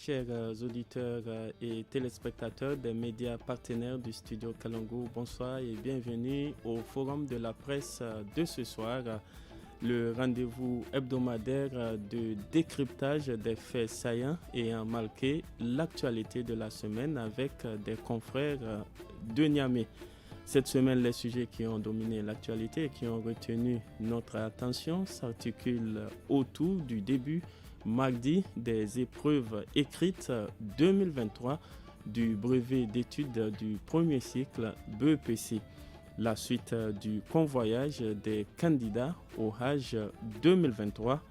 chers auditeurs et téléspectateurs des médias partenaires du studio Kalangu. Bonsoir et bienvenue au forum de la presse de ce soir, le rendez-vous hebdomadaire de décryptage des faits saillants ayant marqué l'actualité de la semaine avec des confrères de Niamey. Cette semaine, les sujets qui ont dominé l'actualité et qui ont retenu notre attention s'articulent autour du début mardi des épreuves écrites 2023 du brevet d'études du premier cycle BEPC, la suite du convoyage des candidats au Hajj 2023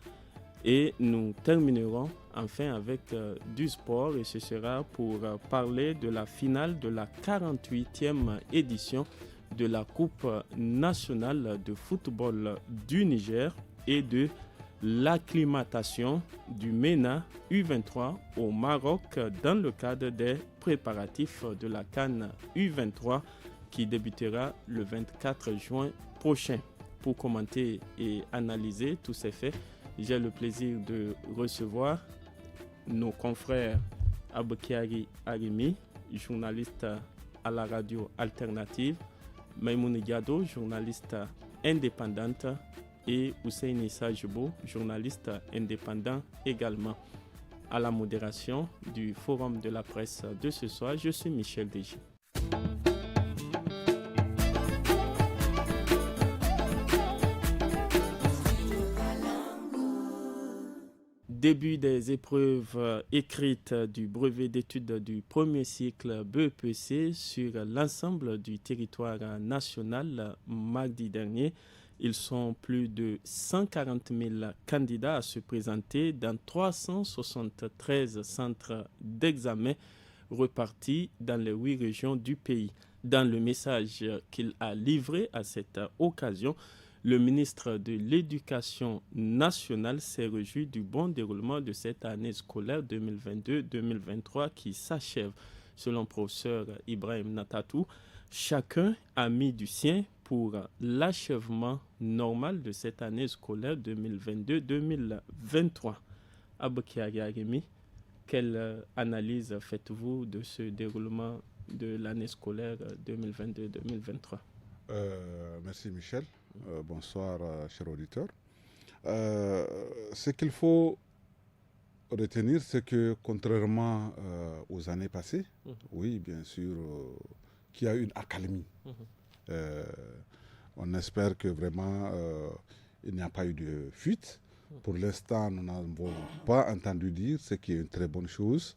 et nous terminerons enfin avec du sport et ce sera pour parler de la finale de la 48e édition de la Coupe nationale de football du Niger et de l'acclimatation du MENA U23 au Maroc dans le cadre des préparatifs de la CAN U23 qui débutera le 24 juin prochain. Pour commenter et analyser tous ces faits, j'ai le plaisir de recevoir nos confrères Abokiari Arimi, journaliste à la radio alternative, Maïmouni Diado, journaliste indépendante, et Hussein Sajbo, journaliste indépendant également. À la modération du forum de la presse de ce soir, je suis Michel Deji. Début des épreuves écrites du brevet d'études du premier cycle BEPC sur l'ensemble du territoire national mardi dernier. Ils sont plus de 140 000 candidats à se présenter dans 373 centres d'examen repartis dans les 8 régions du pays. Dans le message qu'il a livré à cette occasion, le ministre de l'Éducation nationale s'est réjoui du bon déroulement de cette année scolaire 2022-2023 qui s'achève. Selon le professeur Ibrahim Natatou, chacun a mis du sien pour l'achèvement normal de cette année scolaire 2022-2023. Abokiari Arimi, quelle analyse faites-vous de ce déroulement de l'année scolaire 2022-2023 ? Merci Michel. Bonsoir chers auditeurs. Ce qu'il faut retenir, c'est que contrairement aux années passées, oui bien sûr, qu'il y a une accalmie. On espère que vraiment il n'y a pas eu de fuite. Pour l'instant, nous n'avons pas entendu dire, ce qui est une très bonne chose.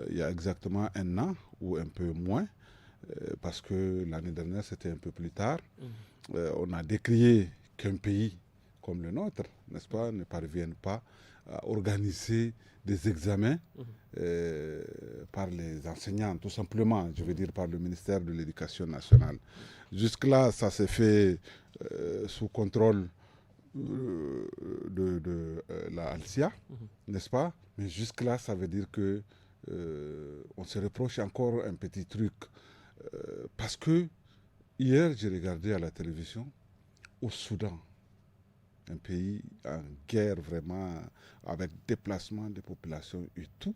Il y a exactement un an ou un peu moins, parce que l'année dernière c'était un peu plus tard. On a décrié qu'un pays comme le nôtre, n'est-ce pas, ne parvienne pas à organiser des examens par les enseignants, tout simplement, je veux dire par le ministère de l'Éducation nationale. Jusque-là, ça s'est fait sous contrôle de la Alcia, n'est-ce pas? Mais jusque-là, ça veut dire que on se reproche encore un petit truc. Parce que hier, j'ai regardé à la télévision, au Soudan, un pays en guerre vraiment, avec déplacement des populations et tout.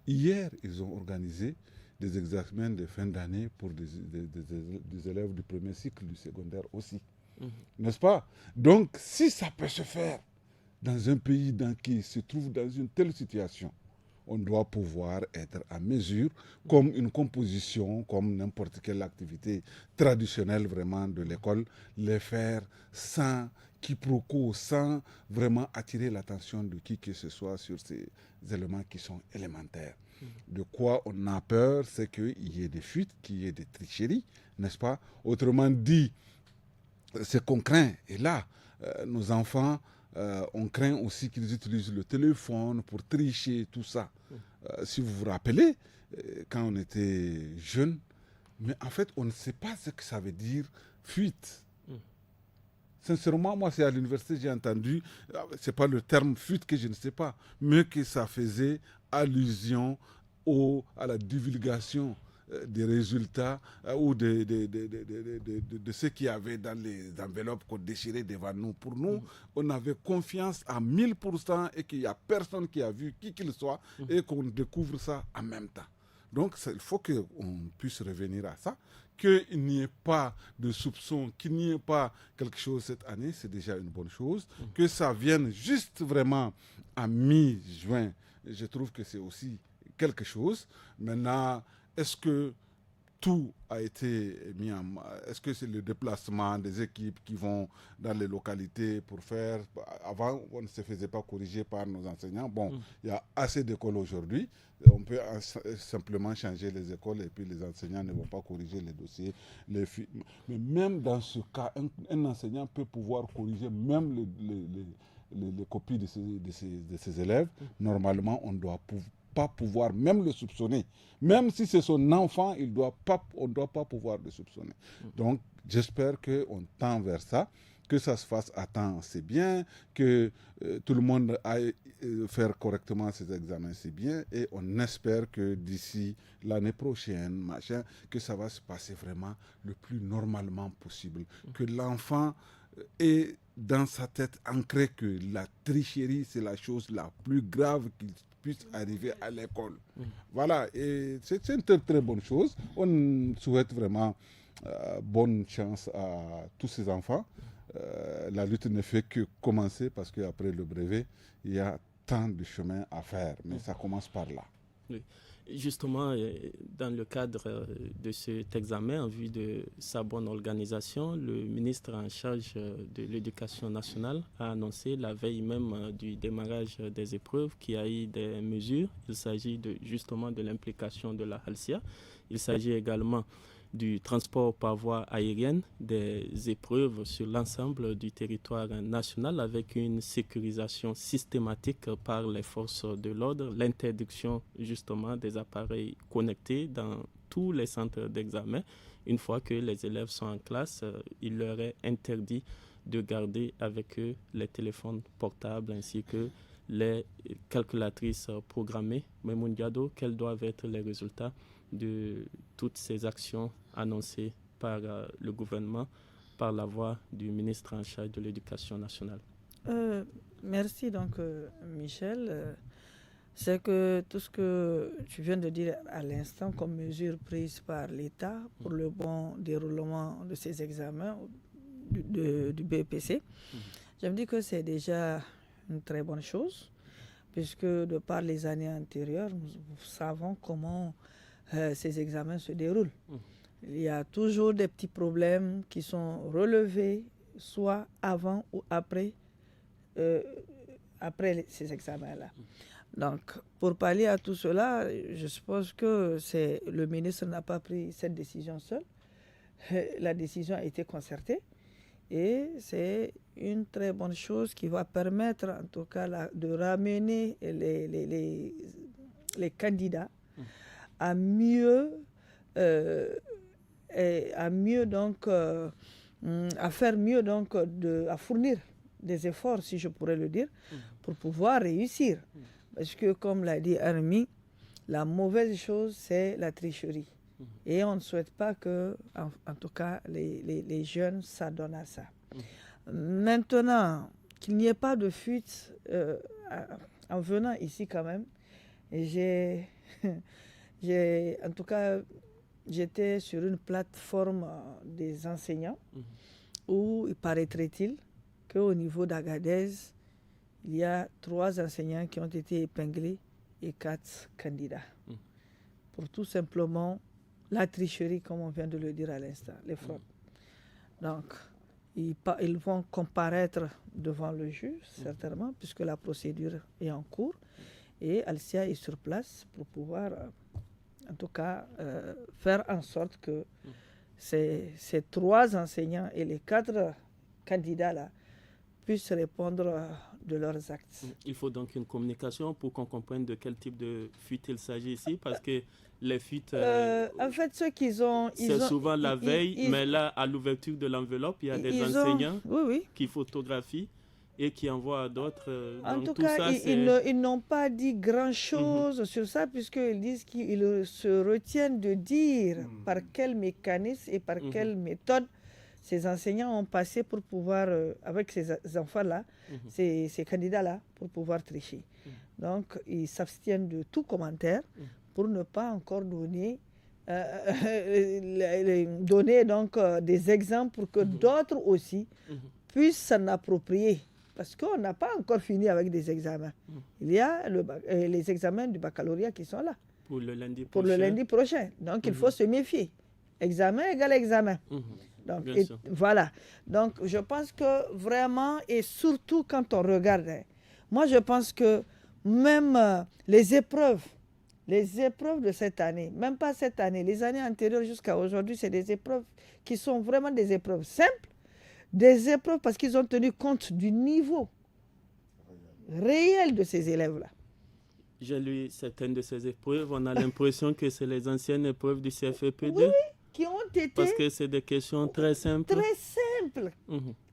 Hier, ils ont organisé des examens de fin d'année pour des élèves du premier cycle du secondaire aussi. N'est-ce pas? Donc, si ça peut se faire dans un pays qui se trouve dans une telle situation, on doit pouvoir être à mesure, comme une composition, comme n'importe quelle activité traditionnelle vraiment de l'école, les faire sans quiproquo, sans vraiment attirer l'attention de qui que ce soit sur ces éléments qui sont élémentaires. De quoi on a peur, c'est qu'il y ait des fuites, qu'il y ait des tricheries, n'est-ce pas? Autrement dit, ce qu'on craint, et là, nos enfants, on craint aussi qu'ils utilisent le téléphone pour tricher, tout ça. Si vous vous rappelez, quand on était jeune, mais en fait, on ne sait pas ce que ça veut dire fuite. Sincèrement, moi, c'est à l'université j'ai entendu, c'est pas le terme fuite que je ne sais pas, mais que ça faisait allusion à la divulgation des résultats ou de ce qu'il y avait dans les enveloppes qu'on déchirait devant nous. Pour nous, on avait confiance à 1000% et qu'il n'y a personne qui a vu qui qu'il soit et qu'on découvre ça en même temps. Donc, il faut qu'on puisse revenir à ça. Qu'il n'y ait pas de soupçon, qu'il n'y ait pas quelque chose cette année, c'est déjà une bonne chose. Que ça vienne juste vraiment à mi-juin, je trouve que c'est aussi quelque chose. Maintenant, est-ce que tout a été mis en... Est-ce que c'est le déplacement des équipes qui vont dans les localités pour faire... Avant, on ne se faisait pas corriger par nos enseignants. Bon, il y a assez d'écoles aujourd'hui. On peut simplement changer les écoles et puis les enseignants ne vont pas corriger les dossiers. Mais même dans ce cas, un enseignant peut pouvoir corriger même les copies de ses élèves. Normalement, on ne doit pas pouvoir même le soupçonner. Même si c'est son enfant, on ne doit pas pouvoir le soupçonner. Donc, j'espère qu'on tend vers ça. Que ça se fasse à temps, c'est bien. Que tout le monde aille faire correctement ses examens, c'est bien. Et on espère que d'ici l'année prochaine, que ça va se passer vraiment le plus normalement possible. Que l'enfant ait dans sa tête ancré que la tricherie, c'est la chose la plus grave qu'il puisse arriver à l'école. Voilà, et c'est une très, très bonne chose. On souhaite vraiment bonne chance à tous ces enfants. La lutte ne fait que commencer parce qu'après le brevet, il y a tant de chemin à faire, mais ça commence par là. Oui. Justement, dans le cadre de cet examen, en vue de sa bonne organisation, le ministre en charge de l'Éducation nationale a annoncé la veille même du démarrage des épreuves qu'il y a eu des mesures. Il s'agit justement de l'implication de la Halcia. Il s'agit également du transport par voie aérienne, des épreuves sur l'ensemble du territoire national avec une sécurisation systématique par les forces de l'ordre, l'interdiction justement des appareils connectés dans tous les centres d'examen. Une fois que les élèves sont en classe, il leur est interdit de garder avec eux les téléphones portables ainsi que les calculatrices programmées. Mais Moundiado, quels doivent être les résultats de toutes ces actions annoncées par le gouvernement par la voix du ministre en charge de l'Éducation nationale? Merci donc Michel. C'est que tout ce que tu viens de dire à l'instant comme mesure prise par l'État pour le bon déroulement de ces examens du BEPC, je me dis que c'est déjà une très bonne chose puisque de par les années antérieures, nous savons comment ces examens se déroulent. Il y a toujours des petits problèmes qui sont relevés, soit avant ou après ces examens-là. Donc, pour pallier à tout cela, je suppose que le ministre n'a pas pris cette décision seul. La décision a été concertée et c'est une très bonne chose qui va permettre, en tout cas, de ramener les candidats à mieux donc à faire mieux donc à fournir des efforts, si je pourrais le dire, pour pouvoir réussir. Parce que comme l'a dit Armi, la mauvaise chose c'est la tricherie. Et on ne souhaite pas que, en tout cas, les jeunes s'adonnent à ça. Maintenant, qu'il n'y ait pas de fuite, en venant ici quand même, en tout cas, j'étais sur une plateforme des enseignants où il paraîtrait-il qu'au niveau d'Agadez, il y a 3 enseignants qui ont été épinglés et 4 candidats. Pour tout simplement la tricherie, comme on vient de le dire à l'instant, les fraudes. Donc, ils vont comparaître devant le juge, certainement, puisque la procédure est en cours. Et Halcia est sur place pour pouvoir, en tout cas, faire en sorte que ces 3 enseignants et les 4 candidats-là puissent répondre de leurs actes. Il faut donc une communication pour qu'on comprenne de quel type de fuite il s'agit ici, parce que les fuites... en fait, ceux qu'ils ont... C'est souvent la veille, mais là, à l'ouverture de l'enveloppe, il y a des enseignants qui photographient et qui envoient à d'autres. En tout cas, ils n'ont pas dit grand-chose sur ça, puisqu'ils disent qu'ils se retiennent de dire par quel mécanisme et par quelle méthode ces enseignants ont passé pour pouvoir, avec ces enfants-là, ces candidats-là, pour pouvoir tricher. Donc, ils s'abstiennent de tout commentaire pour ne pas encore donner donc, des exemples pour que d'autres aussi puissent s'en approprier. Parce qu'on n'a pas encore fini avec des examens. Il y a les examens du baccalauréat qui sont là. Pour le lundi prochain. Pour le lundi prochain. Donc, il faut se méfier. Examen égale examen. Donc, voilà. Donc, je pense que vraiment, et surtout quand on regarde, moi, je pense que même les épreuves de cette année, même pas cette année, les années antérieures jusqu'à aujourd'hui, c'est des épreuves qui sont vraiment des épreuves simples, des épreuves parce qu'ils ont tenu compte du niveau réel de ces élèves-là. J'ai lu certaines de ces épreuves, on a l'impression que c'est les anciennes épreuves du CFEP2. Oui, qui ont été... Parce que c'est des questions très simples. Très simples.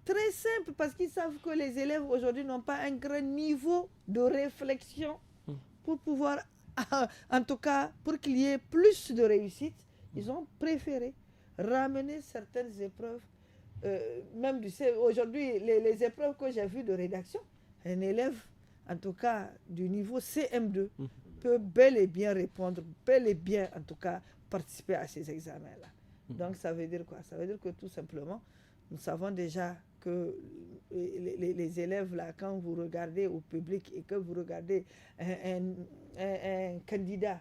Très simples, parce qu'ils savent que les élèves aujourd'hui n'ont pas un grand niveau de réflexion pour pouvoir... En tout cas, pour qu'il y ait plus de réussite, ils ont préféré ramener certaines épreuves. Même aujourd'hui, les épreuves que j'ai vues de rédaction, un élève, en tout cas du niveau CM2, peut bel et bien répondre, bel et bien, en tout cas, participer à ces examens-là. Donc, ça veut dire quoi? Ça veut dire que tout simplement, nous savons déjà que les élèves, là, quand vous regardez au public et que vous regardez un candidat,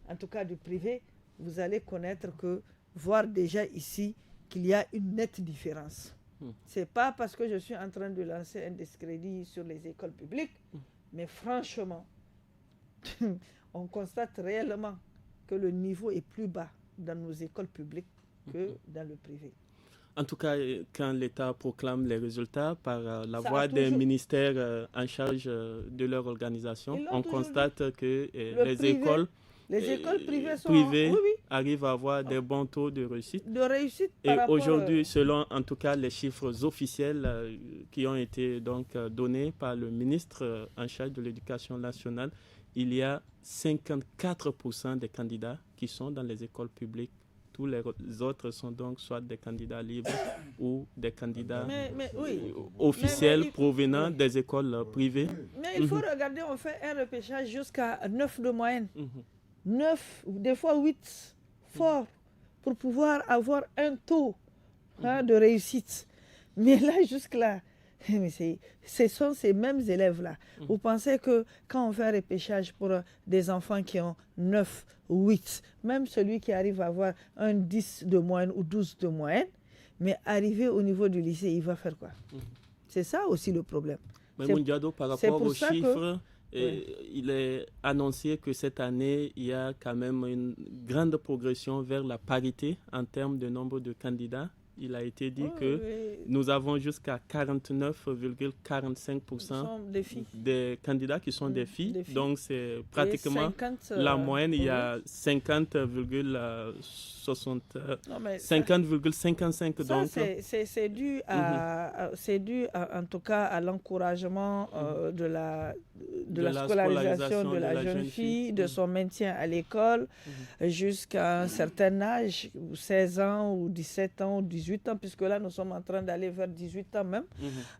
en tout cas du privé, vous allez connaître que, voir déjà ici, qu'il y a une nette différence. Ce n'est pas parce que je suis en train de lancer un discrédit sur les écoles publiques, mais franchement, on constate réellement que le niveau est plus bas dans nos écoles publiques que dans le privé. En tout cas, quand l'État proclame les résultats par la voie des ministères en charge de leur organisation, on constate que les écoles privées arrivent à avoir des bons taux de réussite. Et aujourd'hui, selon en tout cas les chiffres officiels qui ont été donc donnés par le ministre en charge de l'éducation nationale, il y a 54% des candidats qui sont dans les écoles publiques. Tous les autres sont donc soit des candidats libres ou des candidats officiels provenant des écoles privées. Mais il faut regarder, on fait un repêchage jusqu'à 9 de moyenne. 9, des fois 8 forts pour pouvoir avoir un taux de réussite. Mais là, jusque-là, ce sont ces mêmes élèves-là. Vous pensez que quand on fait un repêchage pour des enfants qui ont 9 ou 8, même celui qui arrive à avoir un 10 de moyenne ou 12 de moyenne, mais arrivé au niveau du lycée, il va faire quoi? C'est ça aussi le problème. Mais Moundiado, par rapport aux chiffres, il est annoncé que cette année, il y a quand même une grande progression vers la parité en termes de nombre de candidats. Il a été dit que nous avons jusqu'à 49,45% des candidats qui sont des filles. Donc, c'est pratiquement la moyenne. Il y a 50,55%. Donc, c'est dû en tout cas à l'encouragement de la scolarisation de la jeune fille, de son maintien à l'école jusqu'à un certain âge, 16 ans ou 17 ans ou 18 ans, puisque là nous sommes en train d'aller vers 18 ans même.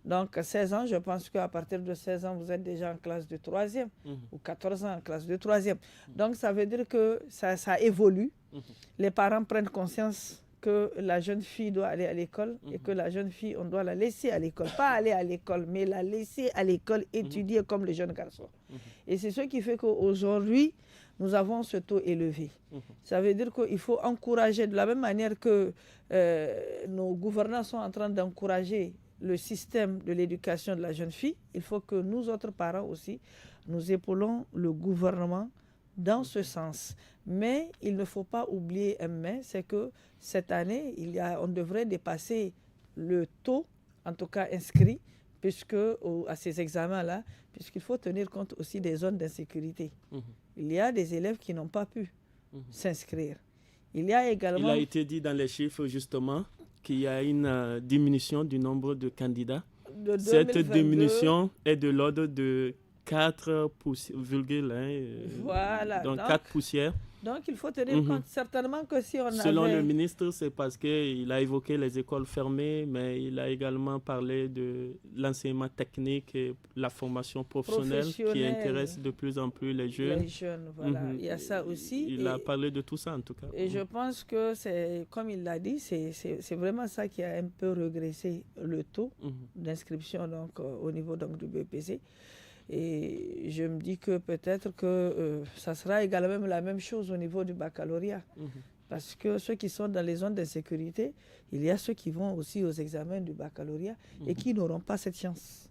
Donc 16 ans, je pense qu'à partir de 16 ans, vous êtes déjà en classe de 3e ou 14 ans en classe de 3e. Donc ça veut dire que ça évolue. Les parents prennent conscience que la jeune fille doit aller à l'école et que la jeune fille, on doit la laisser à l'école. Pas aller à l'école, mais la laisser à l'école étudier comme les jeunes garçons. Et c'est ce qui fait qu'aujourd'hui, nous avons ce taux élevé. Ça veut dire qu'il faut encourager, de la même manière que nos gouvernants sont en train d'encourager le système de l'éducation de la jeune fille, il faut que nous autres parents aussi, nous épaulons le gouvernement dans ce sens. Mais il ne faut pas oublier un mais, c'est que cette année, on devrait dépasser le taux, en tout cas inscrit, à ces examens-là, puisqu'il faut tenir compte aussi des zones d'insécurité. Il y a des élèves qui n'ont pas pu s'inscrire. Il a été dit dans les chiffres justement qu'il y a une diminution du nombre de candidats. de Cette 2022, diminution est de l'ordre de 4 virgule, voilà. donc 4 poussières. Donc, il faut tenir compte certainement que si on Selon avait... le ministre, c'est parce qu'il a évoqué les écoles fermées, mais il a également parlé de l'enseignement technique et la formation professionnelle qui intéresse de plus en plus les jeunes. Les jeunes, voilà. Il y a ça aussi. Il a parlé de tout ça, en tout cas. Et je pense que, comme il l'a dit, c'est vraiment ça qui a un peu régressé le taux d'inscription donc, au niveau donc, du BEPC. Et je me dis que peut-être que ça sera également la même chose au niveau du baccalauréat. Parce que ceux qui sont dans les zones d'insécurité, il y a ceux qui vont aussi aux examens du baccalauréat et qui n'auront pas cette chance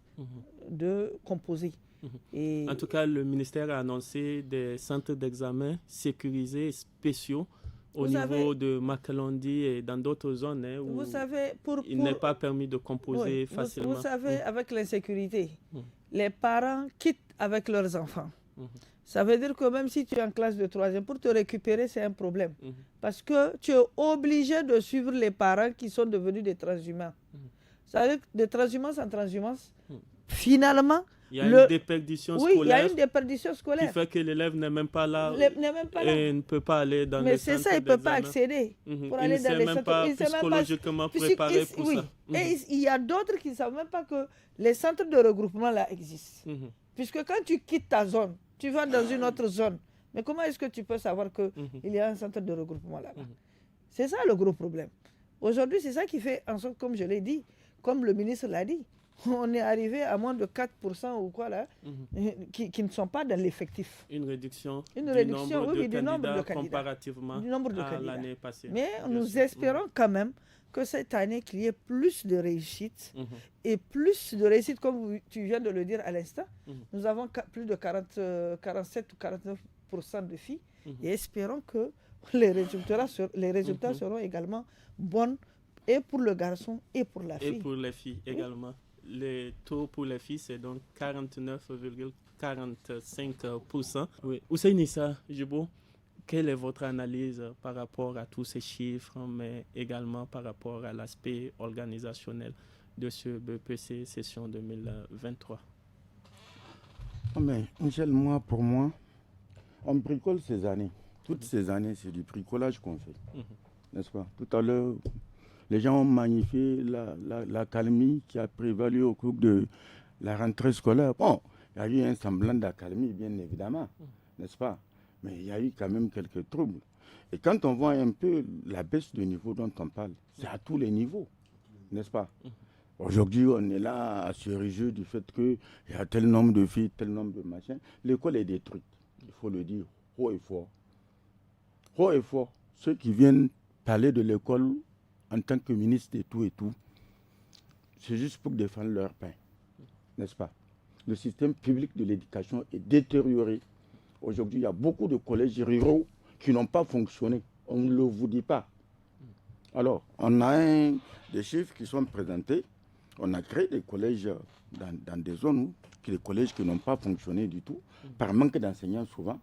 de composer. Et en tout cas, le ministère a annoncé des centres d'examen sécurisés spéciaux au niveau de Makalondi et dans d'autres zones où vous savez, il n'est pas permis de composer facilement. Vous savez, avec l'insécurité, les parents quittent avec leurs enfants. Ça veut dire que même si tu es en classe de 3e, pour te récupérer, c'est un problème. Parce que tu es obligé de suivre les parents qui sont devenus des transhumants. Ça veut dire que de transhumance en transhumance, finalement... Il y a une déperdition scolaire. Oui, il y a une déperdition scolaire. Qui fait que l'élève n'est même pas là. Et ne peut pas aller dans les centres d'examen. Mais c'est ça, il ne peut pas accéder pour aller dans les centres. Il ne s'est même pas psychologiquement préparé pour ça. Et il y a d'autres qui ne savent même pas que les centres de regroupement là existent. Puisque quand tu quittes ta zone, tu vas dans une autre zone. Mais comment est-ce que tu peux savoir qu'il y a un centre de regroupement là-bas? C'est ça le gros problème. Aujourd'hui, c'est ça qui fait en sorte, comme je l'ai dit, comme le ministre l'a dit, on est arrivé à moins de 4% ou quoi là, qui ne sont pas dans l'effectif. Une réduction, du nombre de candidats comparativement à l'année passée. Mais nous espérons quand même que cette année, qu'il y ait plus de réussite et plus de réussite, comme tu viens de le dire à l'instant. Nous avons plus de 47 ou 49% de filles et espérons que les résultats seront également bons et pour le garçon et pour la fille. Et pour les filles également. Le taux pour les filles, c'est donc 49,45%. Oui. Hussein Issa Djibo, quelle est votre analyse par rapport à tous ces chiffres, mais également par rapport à l'aspect organisationnel de ce BEPC session 2023? Mais Michel, pour moi, on bricole ces années. Toutes ces années, c'est du bricolage qu'on fait. N'est-ce pas? Tout à l'heure, les gens ont magnifié la calmie qui a prévalu au cours de la rentrée scolaire. Bon, il y a eu un semblant d'accalmie, bien évidemment, n'est-ce pas? Mais il y a eu quand même quelques troubles. Et quand on voit un peu la baisse de niveau dont on parle, c'est à tous les niveaux, n'est-ce pas? Aujourd'hui, on est là à se réjouir du fait qu'il y a tel nombre de filles, tel nombre de machins. L'école est détruite, il faut le dire, haut et fort. Haut et fort. Ceux qui viennent parler de l'école en tant que ministre et tout, c'est juste pour défendre leur pain, n'est-ce pas? Le système public de l'éducation est détérioré. Aujourd'hui, il y a beaucoup de collèges ruraux qui n'ont pas fonctionné. On ne le vous dit pas. Alors, on a des chiffres qui sont présentés. On a créé des collèges dans des zones des collèges qui n'ont pas fonctionné du tout, par manque d'enseignants souvent.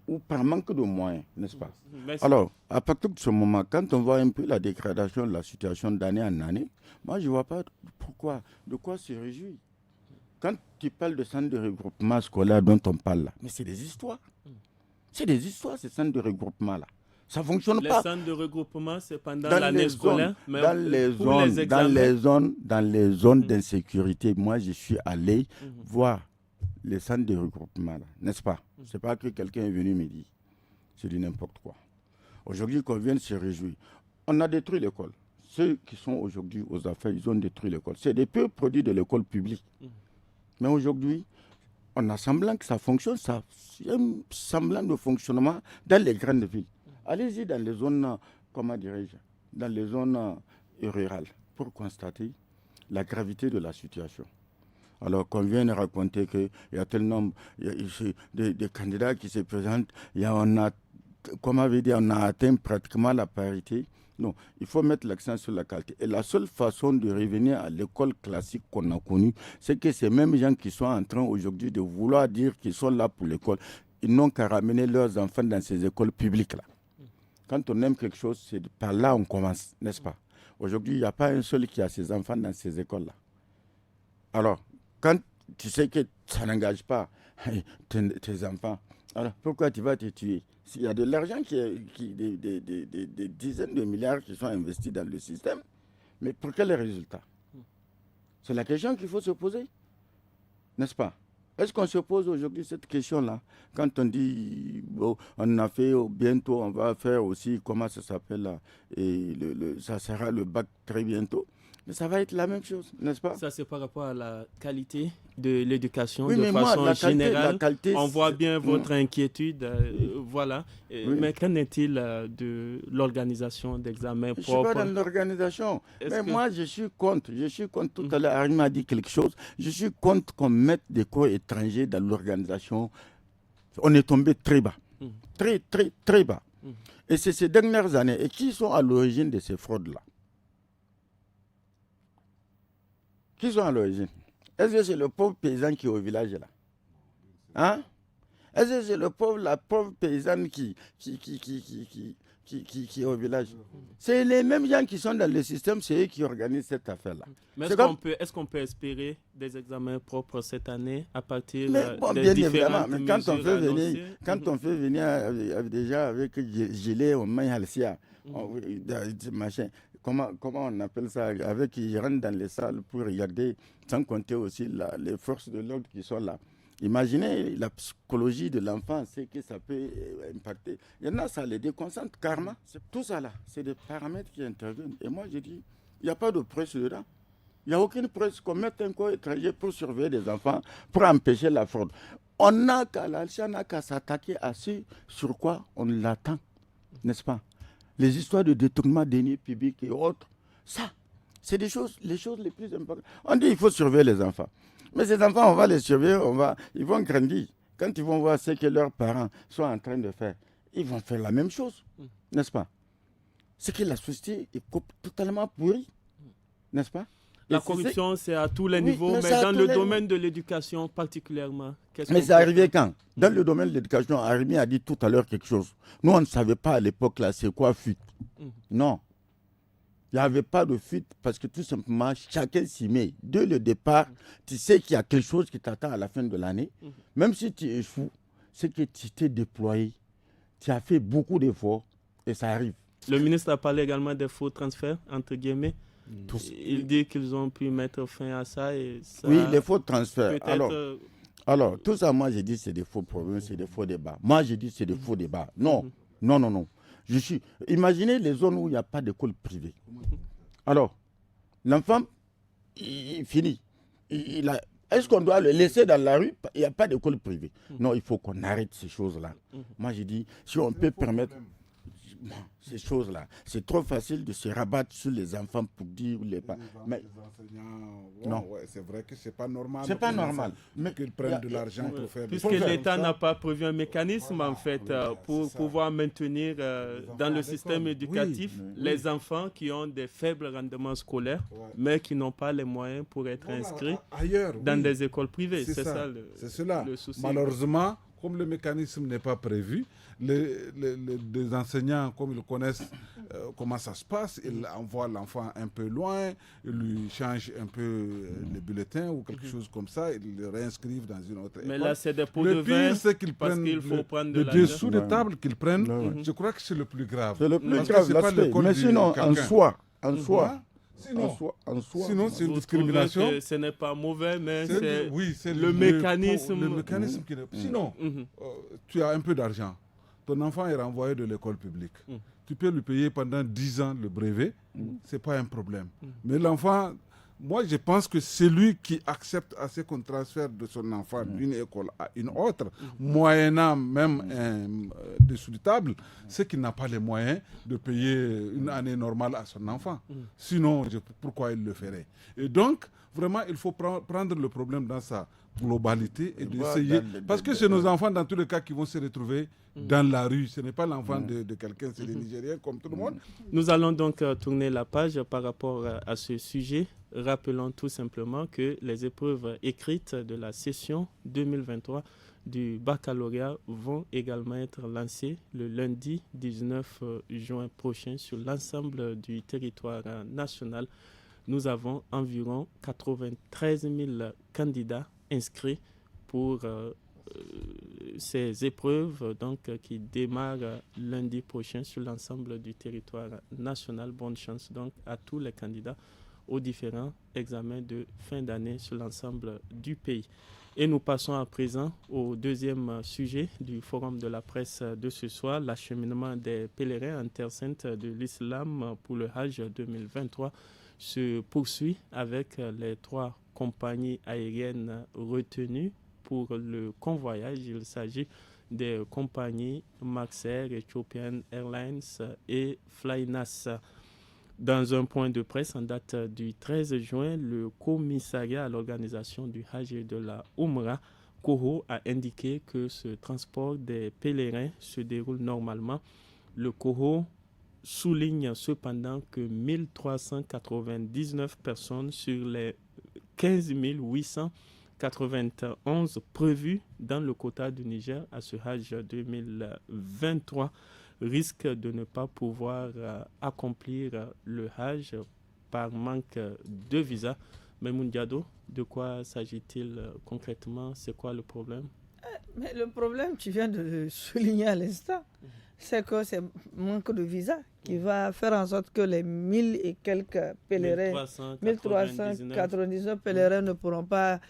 Ou par manque de moyens, n'est-ce pas? Merci. Alors, à partir de ce moment, quand on voit un peu la dégradation de la situation d'année en année, moi, je ne vois pas de quoi se réjouir. Quand tu parles de centres de regroupement scolaire dont on parle là, mais c'est des histoires. C'est des histoires, ces centres de regroupement-là. Ça ne fonctionne pas. Les centres de regroupement, c'est pendant l'année scolaire, mais dans les zones d'insécurité, moi, je suis allé voir les centres de regroupement, là, n'est-ce pas? Ce n'est pas que quelqu'un est venu me dire. C'est du n'importe quoi. Aujourd'hui, qu'on vienne se réjouir. On a détruit l'école. Ceux qui sont aujourd'hui aux affaires, ils ont détruit l'école. C'est des purs produits de l'école publique. Mais aujourd'hui, on a semblant que ça fonctionne. Il y a un semblant de fonctionnement dans les grandes villes. Allez-y dans les zones, dans les zones rurales pour constater la gravité de la situation. Alors qu'on vient de raconter qu'il y a tel nombre de candidats qui se présentent, on a atteint pratiquement la parité. Non, il faut mettre l'accent sur la qualité. Et la seule façon de revenir à l'école classique qu'on a connue, c'est que ces mêmes gens qui sont en train aujourd'hui de vouloir dire qu'ils sont là pour l'école, ils n'ont qu'à ramener leurs enfants dans ces écoles publiques-là. Quand on aime quelque chose, c'est par là qu'on commence, n'est-ce pas? Aujourd'hui, il n'y a pas un seul qui a ses enfants dans ces écoles-là. Alors, quand tu sais que ça n'engage pas tes enfants, alors pourquoi tu vas te tuer? S'il y a de l'argent des dizaines de milliards qui sont investis dans le système, mais pour quel résultat? C'est la question qu'il faut se poser, n'est-ce pas? Est-ce qu'on se pose aujourd'hui cette question-là? Quand on dit, bon, on a fait, bientôt on va faire aussi, comment ça s'appelle là, et ça sera le bac très bientôt. Mais ça va être la même chose, n'est-ce pas? Ça, c'est par rapport à la qualité de l'éducation oui, de mais façon moi, générale. qualité, on voit bien votre inquiétude. Voilà. Oui. Mais qu'en est-il de l'organisation d'examens propres? Je ne suis pas dans l'organisation. Mais moi, je suis contre. Tout à l'heure, Arima a dit quelque chose. Je suis contre qu'on mette des cours étrangers dans l'organisation. On est tombé très bas. Très, très, très bas. Et c'est ces dernières années. Et qui sont à l'origine de ces fraudes-là? Qui sont à l'origine? Est-ce que c'est le pauvre paysan qui est au village là? Hein? Est-ce que c'est la pauvre paysanne qui est au village? C'est les mêmes gens qui sont dans le système, c'est eux qui organisent cette affaire-là. Mais est-ce qu'on peut espérer des examens propres cette année à partir des différentes mesures annoncées? Quand on fait venir déjà avec gilet au main halcia, machin. Comment on appelle ça? Avec ils rentrent dans les salles pour regarder, sans compter aussi les forces de l'ordre qui sont là. Imaginez la psychologie de l'enfant, c'est que ça peut impacter. Il y en a, ça les déconcentre carrément. Tout ça là, c'est des paramètres qui interviennent. Et moi, je dis, il n'y a pas de presse dedans. Il n'y a aucune presse qu'on mette un corps étranger pour surveiller des enfants, pour empêcher la fraude. On n'a qu'à s'attaquer à ce sur quoi on l'attend, n'est-ce pas? Les histoires de détournement des deniers publics et autres, ça, c'est les choses les plus importantes. On dit qu'il faut surveiller les enfants. Mais ces enfants, on va les surveiller, ils vont grandir. Quand ils vont voir ce que leurs parents sont en train de faire, ils vont faire la même chose, n'est-ce pas? C'est que la société est totalement pourrie, n'est-ce pas? La corruption, c'est à tous les niveaux, mais dans le domaine de l'éducation particulièrement. Mais c'est arrivé quand? Dans le domaine de l'éducation, Arimi a dit tout à l'heure quelque chose. Nous, on ne savait pas à l'époque là, c'est quoi fuite. Non. Il n'y avait pas de fuite parce que tout simplement, chacun s'y met. Dès le départ, tu sais qu'il y a quelque chose qui t'attend à la fin de l'année. Même si tu échoues, c'est que tu t'es déployé. Tu as fait beaucoup d'efforts et ça arrive. Le ministre a parlé également des faux transferts, entre guillemets. Il dit qu'ils ont pu mettre fin à ça. Et ça oui, les faux transferts. Alors, tout ça, moi, j'ai dit c'est des faux problèmes, c'est des faux débats. Moi, j'ai dit c'est des faux débats. Non, non. Imaginez les zones où il n'y a pas d'école privée. Alors, l'enfant, il finit. Est-ce qu'on doit le laisser dans la rue? Il n'y a pas d'école privée. Non, il faut qu'on arrête ces choses-là. Moi, j'ai dit, si on peut permettre ces choses-là, c'est trop facile de se rabattre sur les enfants pour dire les parents. Mais les enseignants, non, ouais, c'est vrai que c'est pas normal. C'est pas normal. Mais qu'ils prennent de l'argent pour faire. Puisque l'État n'a pas prévu un mécanisme en fait pour pouvoir maintenir dans le système éducatif les enfants qui ont des faibles rendements scolaires, mais qui n'ont pas les moyens pour être inscrits dans des écoles privées. C'est ça le souci. Malheureusement, comme le mécanisme n'est pas prévu, les enseignants, comme ils connaissent comment ça se passe, ils envoient l'enfant un peu loin, ils lui changent un peu les bulletins ou quelque chose comme ça, ils le réinscrivent dans une autre école. Mais là, c'est des pots de vin, pire, c'est qu'ils parce prennent qu'il faut prendre de le l'argent. dessous de table qu'ils prennent. Je crois que c'est le plus grave. C'est le plus grave, l'aspect. Mais sinon, en soi, sinon, c'est une discrimination. Ce n'est pas mauvais, mais c'est le mécanisme. Le mécanisme qui sinon, tu as un peu d'argent. Ton enfant est renvoyé de l'école publique. Tu peux lui payer pendant 10 ans le brevet. Ce n'est pas un problème. Mais l'enfant, moi, je pense que celui qui accepte assez qu'on transfère de son enfant d'une école à une autre, moyennant même un dessous de table, c'est qu'il n'a pas les moyens de payer une année normale à son enfant. Sinon, pourquoi il le ferait? Et donc, vraiment, il faut prendre le problème dans sa globalité et d'essayer. Parce que c'est nos enfants, dans tous les cas, qui vont se retrouver dans la rue. Ce n'est pas l'enfant de quelqu'un, c'est des Nigériens comme tout le monde. Nous allons donc tourner la page par rapport à ce sujet. Rappelons tout simplement que les épreuves écrites de la session 2023 du baccalauréat vont également être lancées le lundi 19 juin prochain sur l'ensemble du territoire national. nous avons environ 93 000 candidats inscrits pour ces épreuves qui démarrent lundi prochain sur l'ensemble du territoire national. Bonne chance donc à tous les candidats aux différents examens de fin d'année sur l'ensemble du pays. Et nous passons à présent au deuxième sujet du forum de la presse de ce soir, l'acheminement des pèlerins en terre sainte de l'islam pour le Hajj 2023 se poursuit avec les 3 compagnies aériennes retenues pour le convoyage. Il s'agit des compagnies Maxair, Ethiopian Airlines et Flynas. Dans un point de presse en date du 13 juin, le commissariat à l'organisation du Hajj et de la Umrah, COHO, a indiqué que ce transport des pèlerins se déroule normalement. Le COHO souligne cependant que 1399 personnes sur les 15 891 prévues dans le quota du Niger à ce Hajj 2023 risquent de ne pas pouvoir accomplir le Hajj par manque de visa. Maimoun Diado, de quoi s'agit-il concrètement? C'est quoi le problème? Mais le problème, tu viens de le souligner à l'instant, c'est que c'est manque de visa qui va faire en sorte que les 1000 et quelques pèlerins, 1399 pèlerins ne pourront pas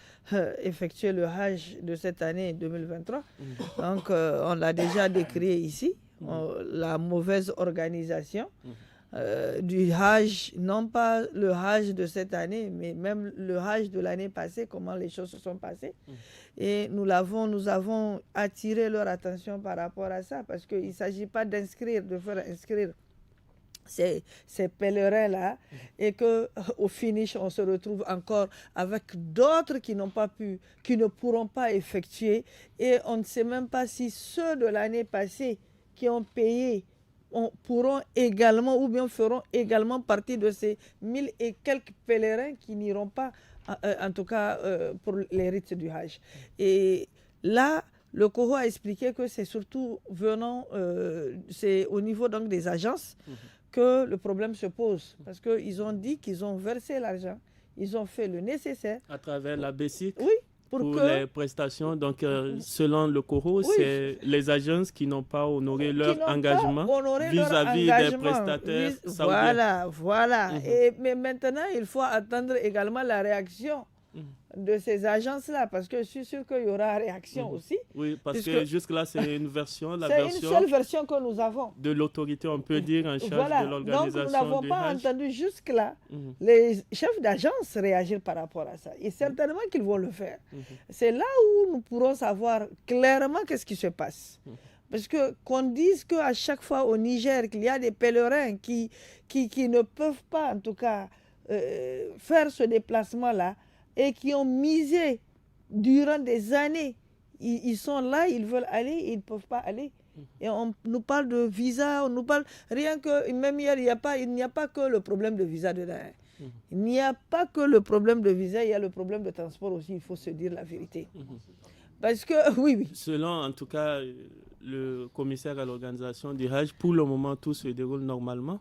effectuer le Hajj de cette année 2023. Donc, on l'a déjà décrié ici, la mauvaise organisation du Hajj, non pas le Hajj de cette année, mais même le Hajj de l'année passée, comment les choses se sont passées. Et nous avons attiré leur attention par rapport à ça, parce qu'il ne s'agit pas de faire inscrire ces pèlerins-là, et qu'au finish, on se retrouve encore avec d'autres qui ne pourront pas effectuer. Et on ne sait même pas si ceux de l'année passée qui ont payé pourront également ou bien feront également partie de ces 1000 et quelques pèlerins qui n'iront pas, en tout cas pour les rites du Hajj. Et là, le COHO a expliqué que c'est surtout c'est au niveau donc des agences que le problème se pose. Parce qu'ils ont dit qu'ils ont versé l'argent, ils ont fait le nécessaire. À travers la BESIC? Oui. Pour les prestations, donc selon le COHO, c'est les agences qui n'ont pas honoré leur engagement vis-à-vis des prestataires saoudiens. Voilà. Mais maintenant, il faut attendre également la réaction de ces agences-là, parce que je suis sûr qu'il y aura réaction aussi. Oui, parce que jusque-là, c'est une version, une seule version que nous avons. De l'autorité, on peut dire, en charge de l'organisation. Donc, nous n'avons pas entendu jusque-là les chefs d'agence réagir par rapport à ça. Et certainement qu'ils vont le faire. C'est là où nous pourrons savoir clairement qu'est-ce qui se passe. Parce que qu'on dise qu'à chaque fois au Niger, qu'il y a des pèlerins qui ne peuvent pas, en tout cas, faire ce déplacement-là, et qui ont misé durant des années. Ils sont là, ils veulent aller, et ils ne peuvent pas aller. Et on nous parle de visa, on nous parle... Rien que, même hier, il n'y a pas que le problème de visa dedans. Il n'y a pas que le problème de visa, il y a le problème de transport aussi, il faut se dire la vérité. Parce que, oui. Selon, en tout cas, le commissaire à l'organisation du Hajj, pour le moment, tout se déroule normalement?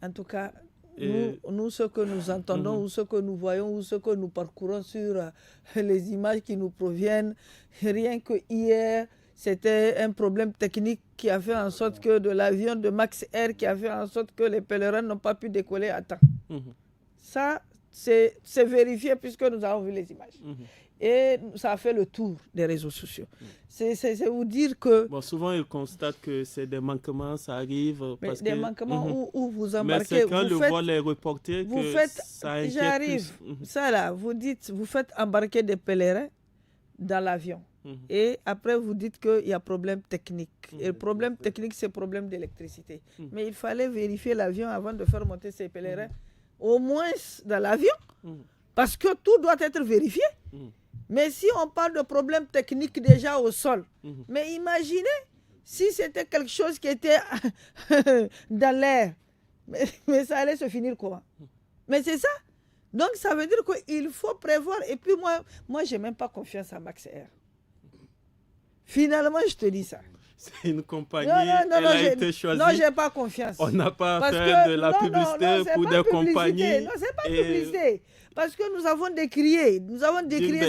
En tout cas... Nous, ce que nous entendons, ou ce que nous voyons, ou ce que nous parcourons sur les images qui nous proviennent, rien que hier, c'était un problème technique qui a fait en sorte que de l'avion de Max Air, qui a fait en sorte que les pèlerins n'ont pas pu décoller à temps. Ça, c'est vérifié puisque nous avons vu les images. Et ça a fait le tour des réseaux sociaux. C'est vous dire que... Bon, souvent, ils constatent que c'est des manquements, ça arrive. Parce des manquements où vous embarquez... Mais c'est quand le vol est reporté que ça inquiète plus. Ça là, vous faites embarquer des pèlerins dans l'avion. Et après, vous dites qu'il y a problème technique. Et le problème technique, c'est problème d'électricité. Mais il fallait vérifier l'avion avant de faire monter ces pèlerins, au moins dans l'avion, parce que tout doit être vérifié. Mais si on parle de problèmes techniques déjà au sol, mais imaginez si c'était quelque chose qui était dans l'air, mais ça allait se finir comment? Mais c'est ça. Donc ça veut dire qu'il faut prévoir. Et puis moi je n'ai même pas confiance à Max Air. Finalement, je te dis ça. c'est une compagnie, elle a été choisie. Non, je n'ai pas confiance. On n'a pas à faire de la publicité pour des compagnies. Non, ce n'est pas publicité. Parce que nous avons décrié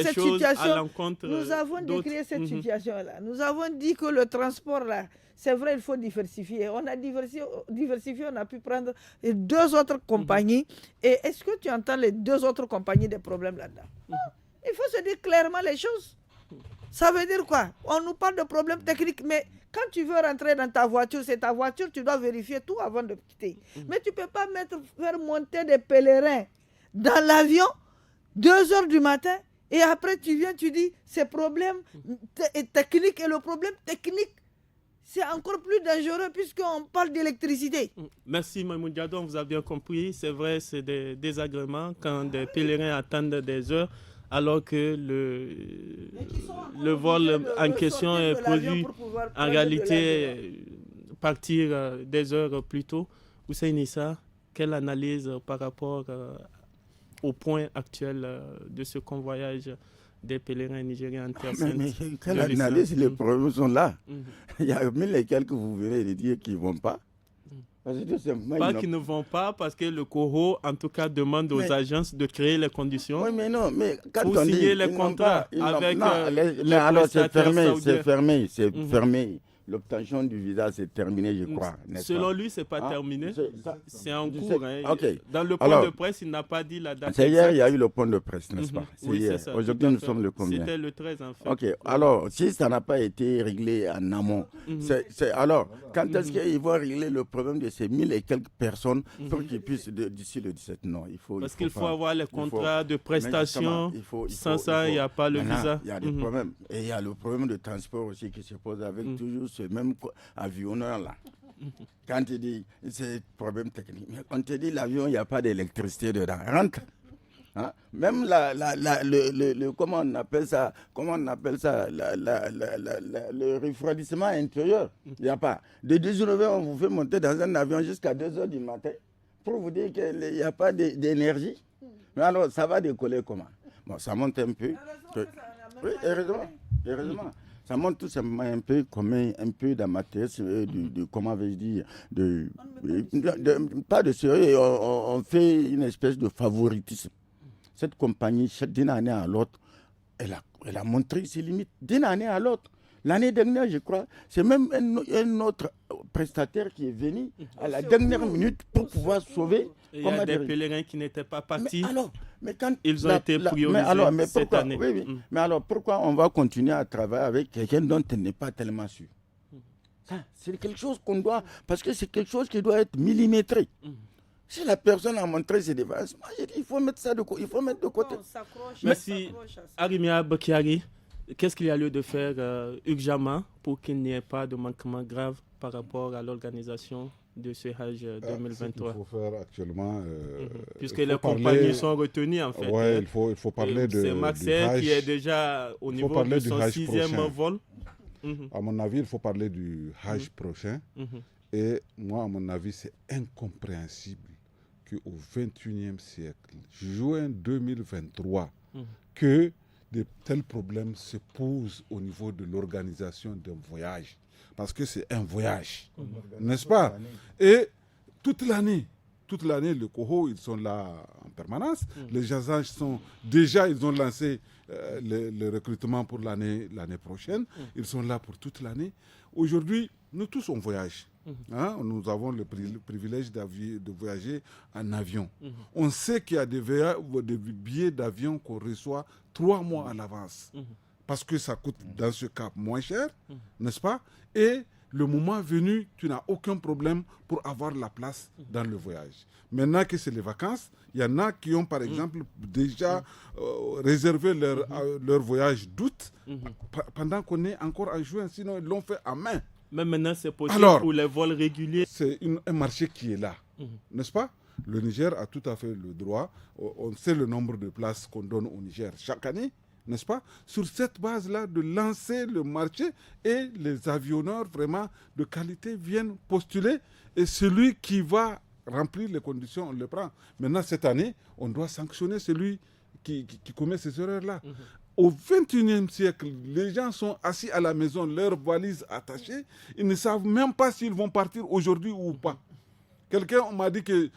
cette situation. Nous avons décrié cette situation-là. Nous avons dit que le transport, là, c'est vrai, il faut diversifier. On a diversifié, on a pu prendre 2 autres compagnies. Et est-ce que tu entends les 2 autres compagnies des problèmes là-dedans? Non, il faut se dire clairement les choses. Ça veut dire quoi? On nous parle de problèmes techniques, mais quand tu veux rentrer dans ta voiture, c'est ta voiture, tu dois vérifier tout avant de quitter. Mais tu ne peux pas faire monter des pèlerins dans l'avion 2h du matin et après tu viens, tu dis ces problèmes techniques et le problème technique, c'est encore plus dangereux puisqu'on parle d'électricité. Merci Maïmouna Diado, on vous a bien compris. C'est vrai, c'est des désagréments quand des pèlerins attendent des heures alors que le vol en question est prévu en réalité partir des heures plus tôt. Hussein Issa, quelle analyse par rapport au point actuel de ce convoyage des pèlerins nigériens en terre sainte? Mais quelle analyse? Les problèmes sont là. Il y a 1000 et quelques, vous venez de dire qu'ils ne vont pas. Pas qu'ils ne vont pas, parce que le COHO, en tout cas, demande aux agences de créer les conditions pour signer les contrats avec mais alors c'est fermé. L'obtention du visa, c'est terminé, je crois. Selon lui, ce n'est pas terminé. C'est en cours. Okay. Dans le point de presse, il n'a pas dit la date. C'est hier, il y a eu le point de presse, n'est-ce pas? Oui, c'est ça. Aujourd'hui, nous sommes le combien? C'était le 13, en fait. Ok. Alors, si ça n'a pas été réglé en amont, alors, quand est-ce qu'ils vont régler le problème de ces 1000 et quelques personnes pour qu'ils puissent, d'ici le 17? Non, il faut... Parce qu'il faut avoir les contrats de prestations. Sans ça, il n'y a pas le visa. Il y a des problèmes. Et il y a le problème de transport aussi qui se pose avec toujours ce même avionneur-là. Quand tu dis c'est problème technique, mais quand tu dis l'avion, il n'y a pas d'électricité dedans. Rentre. Hein? Même comment on appelle ça, le refroidissement intérieur, il n'y a pas. De 19h, on vous fait monter dans un avion jusqu'à 2h du matin pour vous dire qu'il n'y a pas d'énergie. Mais alors, ça va décoller comment? Bon, ça monte un peu. Oui, heureusement. Ça montre tout simplement un peu d'amateurisme, comment vais-je dire, pas de sérieux, on fait une espèce de favoritisme. Cette compagnie, d'une année à l'autre, elle a montré ses limites d'une année à l'autre. L'année dernière, je crois, c'est même un autre prestataire qui est venu à la dernière minute pour pouvoir sauver. Il y a des pèlerins qui n'étaient pas partis. Mais quand ils ont été priorisés cette année. Mais alors, pourquoi on va continuer à travailler avec quelqu'un dont on n'est pas tellement sûr? C'est quelque chose qu'on doit... Parce que c'est quelque chose qui doit être millimétré. Si la personne a montré ses défenses, moi j'ai dit il faut mettre ça de côté. Merci. Arimia Bakiari, qu'est-ce qu'il y a lieu de faire urgemment pour qu'il n'y ait pas de manquement grave par rapport à l'organisation de ce Hajj 2023? Il faut faire actuellement... puisque les compagnies sont retenues en fait. Oui, il faut parler de... C'est Maxair qui est déjà au niveau de son 6e vol. À mon avis, il faut parler du Hajj prochain. Et moi, à mon avis, c'est incompréhensible qu'au XXIe siècle, juin 2023, que de tels problèmes se posent au niveau de l'organisation d'un voyage. Parce que c'est un voyage, n'est-ce pas? Et toute l'année, le COHO, ils sont là en permanence. Les agences sont déjà, ils ont lancé le recrutement pour l'année prochaine. Ils sont là pour toute l'année. Aujourd'hui, nous tous, on voyage. Nous avons le privilège de voyager en avion. On sait qu'il y a des billets d'avion qu'on reçoit 3 mois à l'avance. Parce que ça coûte, dans ce cas, moins cher, n'est-ce pas? Et le moment venu, tu n'as aucun problème pour avoir la place dans le voyage. Maintenant que c'est les vacances, il y en a qui ont, par exemple, déjà réservé leur voyage d'août pendant qu'on est encore en juin. Sinon, ils l'ont fait en main. Mais maintenant, c'est possible pour les vols réguliers. C'est un marché qui est là, n'est-ce pas? Le Niger a tout à fait le droit. On sait le nombre de places qu'on donne au Niger chaque année, n'est-ce pas? Sur cette base-là, de lancer le marché et les avionneurs vraiment de qualité viennent postuler et celui qui va remplir les conditions, on le prend. Maintenant, cette année, on doit sanctionner celui qui commet ces erreurs-là. Au XXIe siècle, les gens sont assis à la maison, leurs valises attachées. Ils ne savent même pas s'ils vont partir aujourd'hui ou pas. Quelqu'un m'a dit que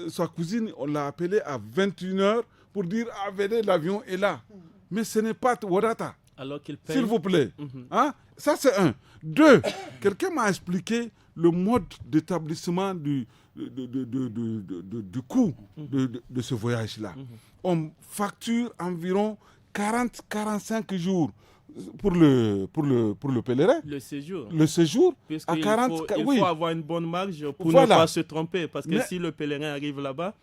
sa cousine, on l'a appelée à 21h pour dire « Ah, venez, l'avion est là ». Mais ce n'est pas Wadata. Alors qu'il paye. S'il vous plaît. Hein? Ça, c'est un. 2, quelqu'un m'a expliqué le mode d'établissement du coût de ce voyage-là. On facture environ 40-45 jours pour le pèlerin. Le séjour. Le séjour à 40 il faut avoir une bonne marge pour voilà. ne pas se tromper. Parce que si le pèlerin arrive là-bas,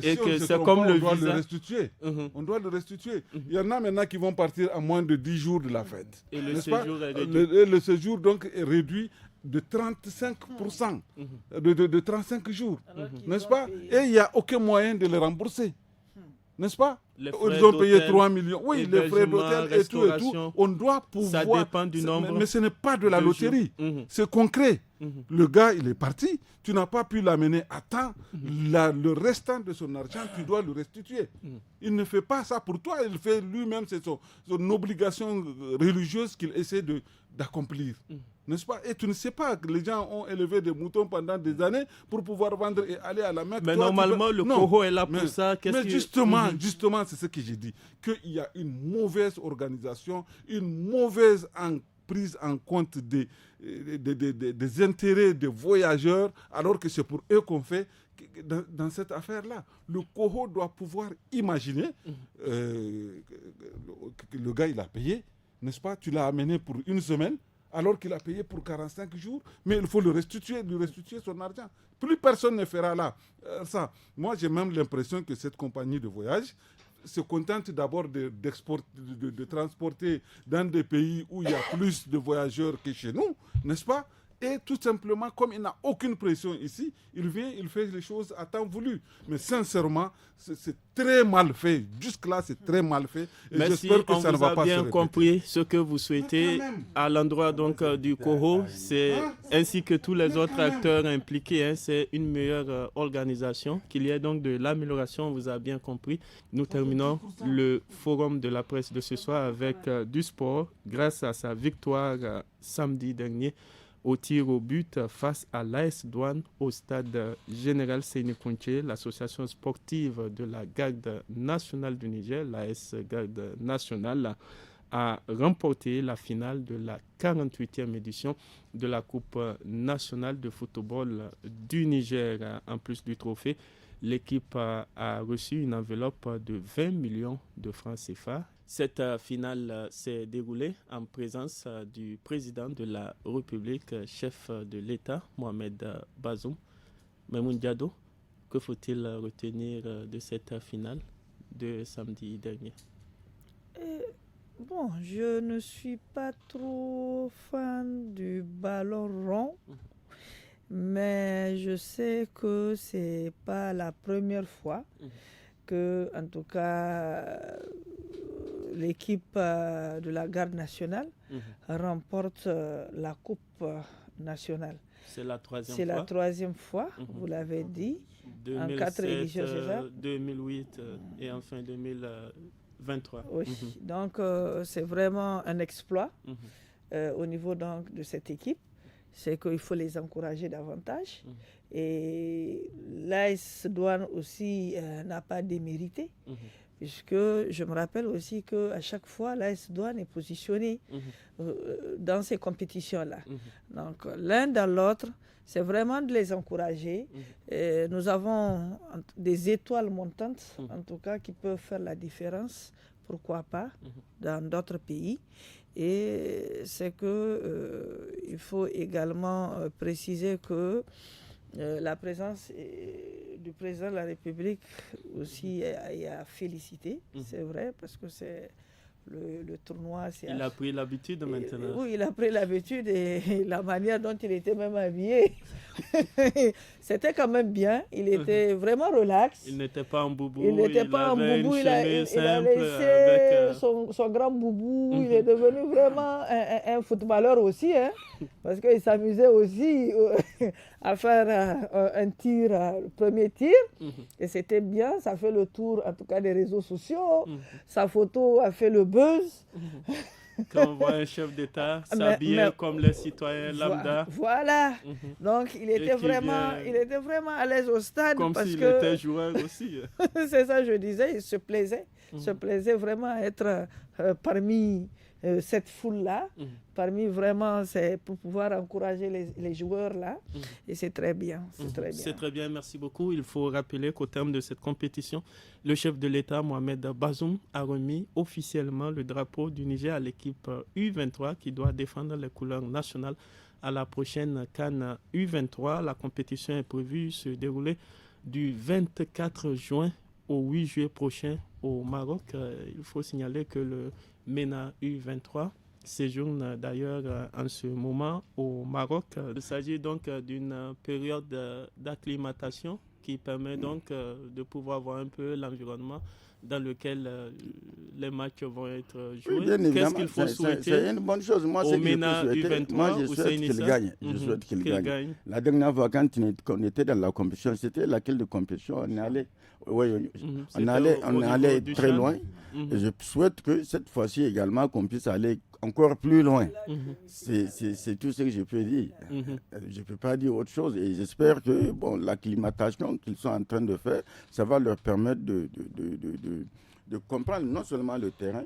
et si que c'est comme le doit visa. Le restituer. On doit le restituer. Il y en a maintenant qui vont partir à moins de 10 jours de la fête. Et le séjour est réduit. Le séjour donc est réduit de 35%, de 35 jours, n'est-ce pas? Et il n'y a aucun moyen de le rembourser, n'est-ce pas? Ils ont payé 3 millions. Oui, les frais d'hôtel et tout. On doit pouvoir... Ça dépend du nombre. Mais ce n'est pas de la loterie. C'est concret. Le gars, il est parti. Tu n'as pas pu l'amener à temps. Le restant de son argent, tu dois le restituer. Il ne fait pas ça pour toi. Il fait lui-même, c'est son obligation religieuse qu'il essaie d'accomplir. N'est-ce pas? Et tu ne sais pas que les gens ont élevé des moutons pendant des années pour pouvoir vendre et aller à la Mecque. Mais normalement, le Coho est là pour ça. Mais justement, c'est ce que j'ai dit. Qu'il y a une mauvaise organisation, une mauvaise prise en compte des intérêts des voyageurs, alors que c'est pour eux qu'on fait dans cette affaire-là. Le Coho doit pouvoir imaginer que le gars, il a payé, n'est-ce pas? Tu l'as amené pour une semaine, alors qu'il a payé pour 45 jours, mais il faut lui restituer son argent. Plus personne ne fera là. Ça. Moi, j'ai même l'impression que cette compagnie de voyage se contente d'abord de transporter dans des pays où il y a plus de voyageurs que chez nous, n'est-ce pas? Et tout simplement, comme il n'a aucune pression ici, il vient, il fait les choses à temps voulu. Mais sincèrement, c'est très mal fait. Jusque-là, c'est très mal fait. Et j'espère que ça ne va pas se répéter. On vous a bien compris ce que vous souhaitez à l'endroit donc du Coho, c'est ainsi que tous les autres acteurs impliqués. C'est une meilleure organisation, qu'il y ait donc de l'amélioration. On vous a bien compris. Nous terminons le forum de la presse de ce soir avec du sport, grâce à sa victoire samedi dernier au tir au but face à l'AS Douane au stade général Séné-Kounché. L'association sportive de la garde nationale du Niger, l'AS Garde nationale, a remporté la finale de la 48e édition de la Coupe nationale de football du Niger. En plus du trophée, l'équipe a reçu une enveloppe de 20 millions de francs CFA. Cette finale s'est déroulée en présence du président de la République, chef de l'État, Mohamed Bazoum. Maimoun Diado, que faut-il retenir de cette finale de samedi dernier? Bon, je ne suis pas trop fan du ballon rond, mais je sais que ce n'est pas la première fois que, en tout cas, l'équipe de la garde nationale remporte la Coupe nationale. C'est la troisième fois. C'est la troisième fois, vous l'avez dit, 2007, en 4 éditions, c'est ça 2008 et enfin 2023. Oui, donc c'est vraiment un exploit au niveau donc, de cette équipe. C'est qu'il faut les encourager davantage. Et l'AS Douane aussi n'a pas démérité. Puisque je me rappelle aussi qu'à chaque fois, l'AS Douane est positionnée dans ces compétitions-là. Donc, l'un dans l'autre, c'est vraiment de les encourager. Et nous avons des étoiles montantes, en tout cas, qui peuvent faire la différence, pourquoi pas, dans d'autres pays. Et c'est qu'il faut également préciser que la présence du président de la République aussi est à féliciter, c'est vrai, parce que c'est le tournoi. Il a pris l'habitude maintenant. Oui, il a pris l'habitude et la manière dont il était même habillé, c'était quand même bien. Il était vraiment relax. Il n'était pas en boubou. Il n'était pas en boubou. Il a laissé avec son grand boubou. Il est devenu vraiment un footballeur aussi, hein, parce qu'il s'amusait aussi à faire un tir, le premier tir. Et c'était bien. Ça fait le tour, en tout cas, des réseaux sociaux. Sa photo a fait le buzz. Quand on voit un chef d'État s'habiller comme les citoyens lambda. Voilà. Donc, il était vraiment à l'aise au stade. Comme parce s'il que... était joueur aussi. C'est ça, je disais, il se plaisait vraiment à être parmi cette foule-là, parmi vraiment, c'est pour pouvoir encourager les joueurs-là. Et c'est très bien. C'est très bien, merci beaucoup. Il faut rappeler qu'au terme de cette compétition, le chef de l'État, Mohamed Bazoum, a remis officiellement le drapeau du Niger à l'équipe U23 qui doit défendre les couleurs nationales à la prochaine CAN U23. La compétition est prévue se dérouler du 24 juin au 8 juillet prochain au Maroc. Il faut signaler que le MENA U23 séjourne d'ailleurs en ce moment au Maroc. Il s'agit donc d'une période d'acclimatation qui permet donc de pouvoir voir un peu l'environnement dans lequel les matchs vont être joués. Oui, qu'est-ce qu'il faut souhaiter? C'est une bonne chose. Moi, au MENA U23, je souhaite qu'il gagne. Je souhaite qu'il gagne. La dernière fois, quand on était dans la compétition, c'était laquelle de compétition? On allait, on allait très loin. Et je souhaite que cette fois-ci également, qu'on puisse aller encore plus loin. C'est tout ce que je peux dire. Je ne peux pas dire autre chose. Et j'espère que l'acclimatation qu'ils sont en train de faire, ça va leur permettre de comprendre non seulement le terrain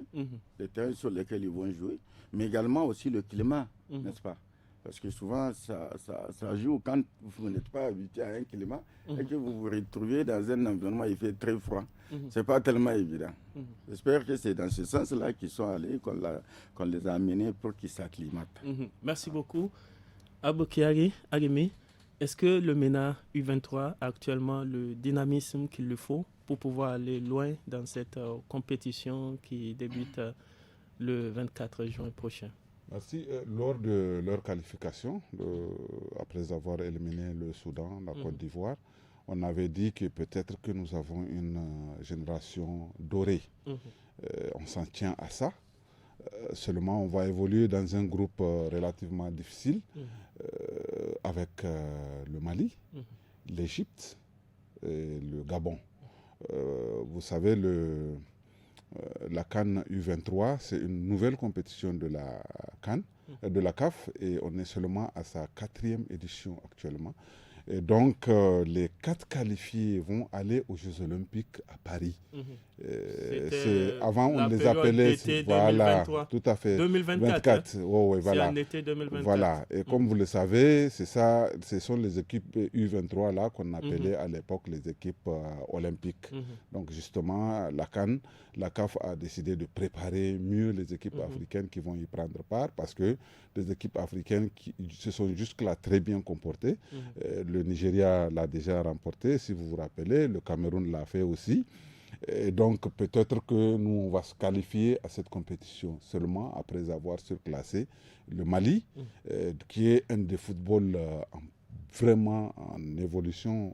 sur lequel ils vont jouer, mais également aussi le climat, n'est-ce pas? Parce que souvent, ça joue quand vous n'êtes pas habitué à un climat et que vous vous retrouvez dans un environnement où il fait très froid. Ce n'est pas tellement évident. J'espère que c'est dans ce sens-là qu'ils sont allés, qu'on les a amenés pour qu'ils s'acclimatent. Merci beaucoup. Abokiari, Arimi, est-ce que le MENA U23 a actuellement le dynamisme qu'il le faut pour pouvoir aller loin dans cette compétition qui débute le 24 juin prochain? Merci. Lors de leur qualification, après avoir éliminé le Soudan, la Côte d'Ivoire, on avait dit que peut-être que nous avons une génération dorée. On s'en tient à ça. Seulement, on va évoluer dans un groupe relativement difficile avec le Mali, l'Égypte et le Gabon. Vous savez, la CAN U23, c'est une nouvelle compétition de la CAN, de la CAF, et on est seulement à sa 4e édition actuellement. Et donc, les 4 qualifiés vont aller aux Jeux Olympiques à Paris. Avant, on les appelait... Voilà, 2023. Tout à fait. 2024. Voilà. C'est en été 2024. Voilà. Et comme vous le savez, c'est ça, ce sont les équipes U23 là qu'on appelait à l'époque les équipes olympiques. Donc, justement, la CAN, la CAF a décidé de préparer mieux les équipes africaines qui vont y prendre part parce que les équipes africaines qui se sont jusque-là très bien comportées. Le Nigeria l'a déjà remporté, si vous vous rappelez. Le Cameroun l'a fait aussi. Et donc, peut-être que nous, on va se qualifier à cette compétition seulement après avoir surclassé le Mali, qui est un des footballs vraiment en évolution,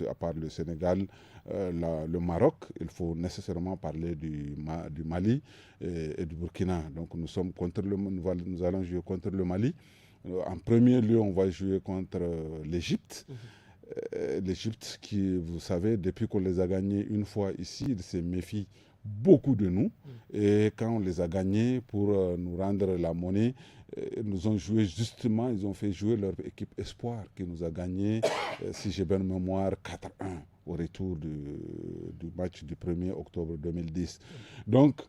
à part le Sénégal, le Maroc. Il faut nécessairement parler du Mali et du Burkina. Donc, nous allons jouer contre le Mali. En premier lieu, on va jouer contre l'Égypte. L'Égypte qui, vous savez, depuis qu'on les a gagnés une fois ici, ils se méfient beaucoup de nous. Et quand on les a gagnés pour nous rendre la monnaie, nous ont joué justement, ils ont fait jouer leur équipe Espoir qui nous a gagné, si j'ai bonne mémoire, 4-1 au retour du match du 1er octobre 2010. Donc,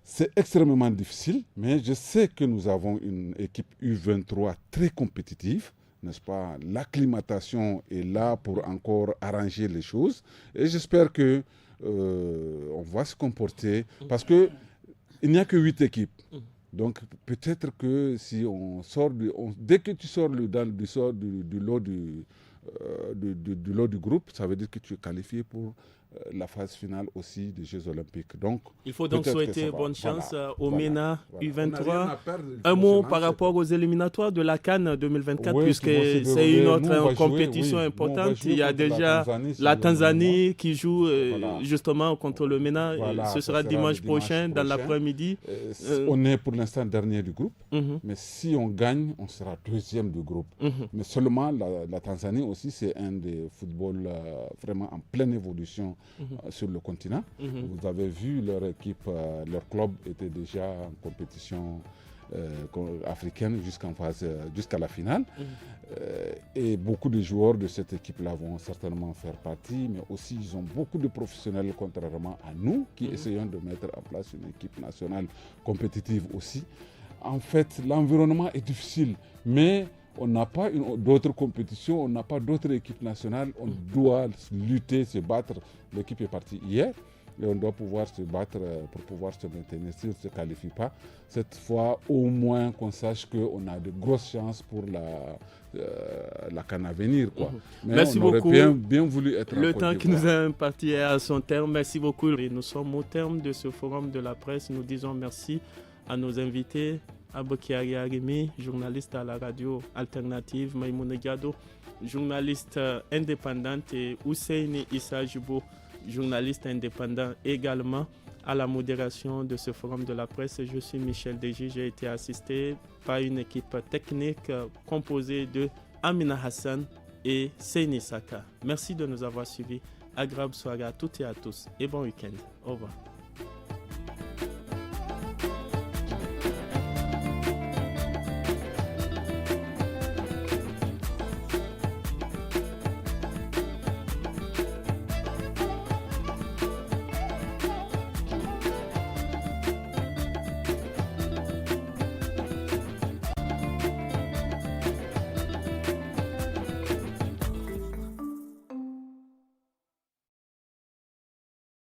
c'est extrêmement difficile, mais je sais que nous avons une équipe U23 très compétitive, n'est-ce pas? L'acclimatation est là pour encore arranger les choses. Et j'espère que on va se comporter, parce qu'il n'y a que 8 équipes. Donc peut-être que si on sort, dès que tu sors du lot du groupe, ça veut dire que tu es qualifié pour la phase finale aussi des Jeux Olympiques. Donc, il faut donc souhaiter bonne chance au MENA U23. Un mot par rapport aux éliminatoires de la CAN 2024, puisque c'est une autre compétition importante. Il y a déjà la Tanzanie qui joue justement contre le MENA. Ce sera dimanche prochain dans l'après-midi. On est pour l'instant dernier du groupe, mais si on gagne, on sera deuxième du groupe. Mais seulement la Tanzanie aussi, c'est un des footballs vraiment en pleine évolution sur le continent. Vous avez vu leur équipe, leur club était déjà en compétition africaine jusqu'à la finale. Et beaucoup de joueurs de cette équipe-là vont certainement faire partie, mais aussi ils ont beaucoup de professionnels, contrairement à nous, qui essayons de mettre en place une équipe nationale compétitive aussi. En fait, l'environnement est difficile, mais on n'a pas d'autres compétitions, on n'a pas d'autres équipes nationales, on doit lutter, se battre. L'équipe est partie hier. Et on doit pouvoir se battre pour pouvoir se maintenir. Si on ne se qualifie pas, cette fois, au moins qu'on sache qu'on a de grosses chances pour la CAN à venir. Quoi. Mais merci on aurait beaucoup. bien voulu être Le temps qui nous a imparti est à son terme. Merci beaucoup. Et nous sommes au terme de ce forum de la presse. Nous disons merci à nos invités. Abokiari Arimi, journaliste à la radio alternative, Maïmouna Diado, journaliste indépendante, et Hussein Issa Jubo, journaliste indépendant également, à la modération de ce forum de la presse. Je suis Michel Deji, j'ai été assisté par une équipe technique composée de Amina Hassan et Seyni Saka. Merci de nous avoir suivis. Agréable soirée à toutes et à tous et bon week-end. Au revoir.